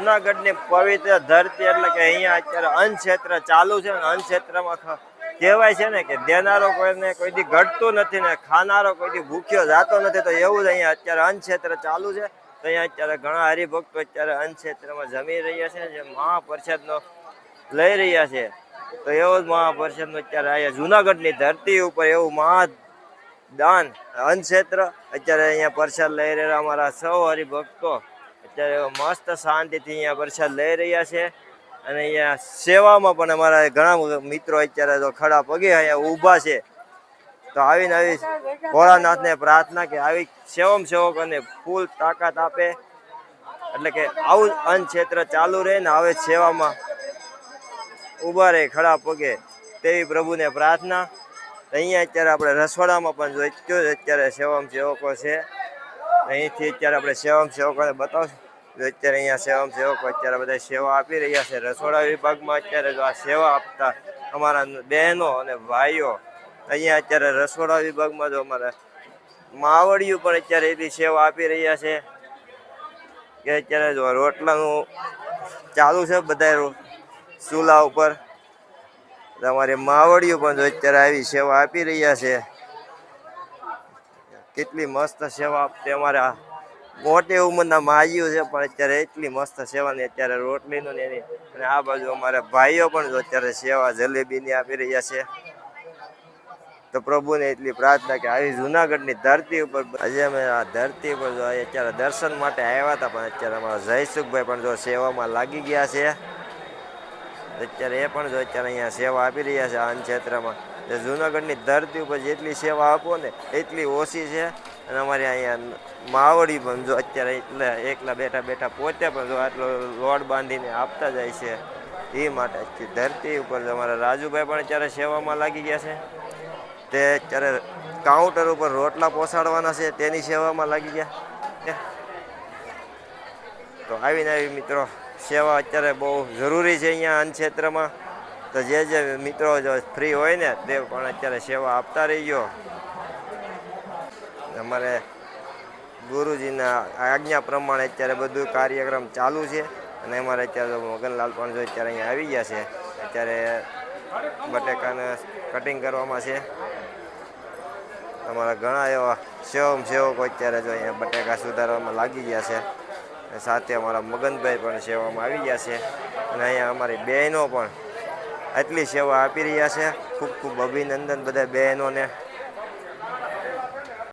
જુનાગઢની પવિત્ર ધરતી એટલે કે અહીંયા અત્યારે અન્ન ક્ષેત્ર ચાલુ છે ને અન્ન ક્ષેત્રમાં કહેવાય છે ને કે દેનારો કોઈને કોઈ દી ઘટતું નથી ને ખાનારો કોઈ દી ભૂખ્યો જાતો નથી. તો એવું જ અહીંયા અત્યારે અન્ન ક્ષેત્ર ચાલુ છે. તો અહીંયા અત્યારે ઘણા હરિભક્તો અત્યારે અન્ન ક્ષેત્રમાં જમી રહ્યા છે, જે મહાપ્રસાદનો લઈ રહ્યા છે. તો એવો જ મહાપ્રસાદનો અત્યારે અહીંયા જુનાગઢની ધરતી ઉપર એવું મહાદાન અન્ન ક્ષેત્ર અત્યારે અહીંયા પ્રસાદ લઈ રહ્યા અમારા સૌ હરિભક્તો અત્યારે મસ્ત શાંતિથી અહીંયા પ્રસાદ લઈ રહ્યા છે. અને અહીંયા સેવામાં પણ અમારા ઘણા મિત્રો અત્યારે તો ખડા પગે અહીંયા ઊભા છે. તો આવીને આવી ભોળાનાથને પ્રાર્થના કે આવી સેવકોને ફૂલ તાકાત આપે, એટલે કે આવું અન્ન ક્ષેત્ર ચાલુ રહે ને આવે સેવામાં ઊભા રહે ખડા પગે તેવી પ્રભુને પ્રાર્થના. અહીંયા અત્યારે આપણે રસોડામાં પણ જોઈતું અત્યારે સેવકો છે. અહીંથી અત્યારે આપણે સેવકોને બતાવશું. અત્યારે અહીંયા સેવકો અત્યારે બધા સેવા આપી રહ્યા છે. રસોડા વિભાગમાં અત્યારે જો આ સેવા આપતા અમારા બહેનો અને ભાઈઓ અહીંયા અત્યારે રસોડા વિભાગમાં જો અમારા માવડીઓ પણ અત્યારે એટલી સેવા આપી રહ્યા છે કે અત્યારે જો રોટલાનું ચાલુ છે બધા ચૂલા ઉપર. અમારી માવડીઓ પણ જો અત્યારે આવી સેવા આપી રહ્યા છે. કેટલી મસ્ત સેવા આપતી અમારા મોટી ઉંમરના માજીઓ છે, પણ અત્યારે એટલી મસ્ત સેવાની અત્યારે રોટલીનું ને એની. અને આ બાજુ અમારા ભાઈઓ પણ અત્યારે સેવા જલેબીની આપી રહ્યા છે. તો પ્રભુને એટલી પ્રાર્થના કે આવી જુનાગઢની ધરતી ઉપર આજે અમે આ ધરતી ઉપર જો અત્યારે દર્શન માટે આવ્યા હતા, પણ અત્યારે અમારા જયસુખભાઈ પણ જો સેવામાં લાગી ગયા છે. અત્યારે એ પણ જો અત્યારે અહીંયા સેવા આપી રહ્યા છે અન્ન ક્ષેત્રમાં. જુનાગઢની ધરતી ઉપર જેટલી સેવા આપો ને એટલી ઓછી છે. અને અમારે અહીંયા માવડી પણ જો અત્યારે એકલા બેઠા પોતે પણ જો આટલો લોડ બાંધીને આપતા જાય છે. એ માટે ધરતી ઉપર અમારા રાજુભાઈ પણ અત્યારે સેવામાં લાગી ગયા છે. તે અત્યારે કાઉન્ટર ઉપર રોટલા પહોંચાડવાના છે તેની સેવામાં લાગી ગયા. તો આવીને આવી મિત્રો સેવા અત્યારે બહુ જરૂરી છે અહીંયા અન્ન ક્ષેત્રમાં. તો જે મિત્રો જો ફ્રી હોય ને તે પણ અત્યારે સેવા આપતા રહીજો. અમારે ગુરુજીના આજ્ઞા પ્રમાણે અત્યારે બધું કાર્યક્રમ ચાલુ છે. અને અમારે અત્યારે મગનલાલ પણ જો અત્યારે અહીંયા આવી ગયા છે. અત્યારે બટેકાને કટિંગ કરવામાં છે. અમારા ઘણા એવા સેવકો અત્યારે જો અહીંયા બટેકા સુધારવામાં લાગી ગયા છે. સાથે અમારા મગનભાઈ પણ સેવામાં આવી ગયા છે. અને અહીંયા અમારી બહેનો પણ આટલી સેવા આપી રહ્યા છે. ખૂબ ખૂબ અભિનંદન બધા બહેનોને.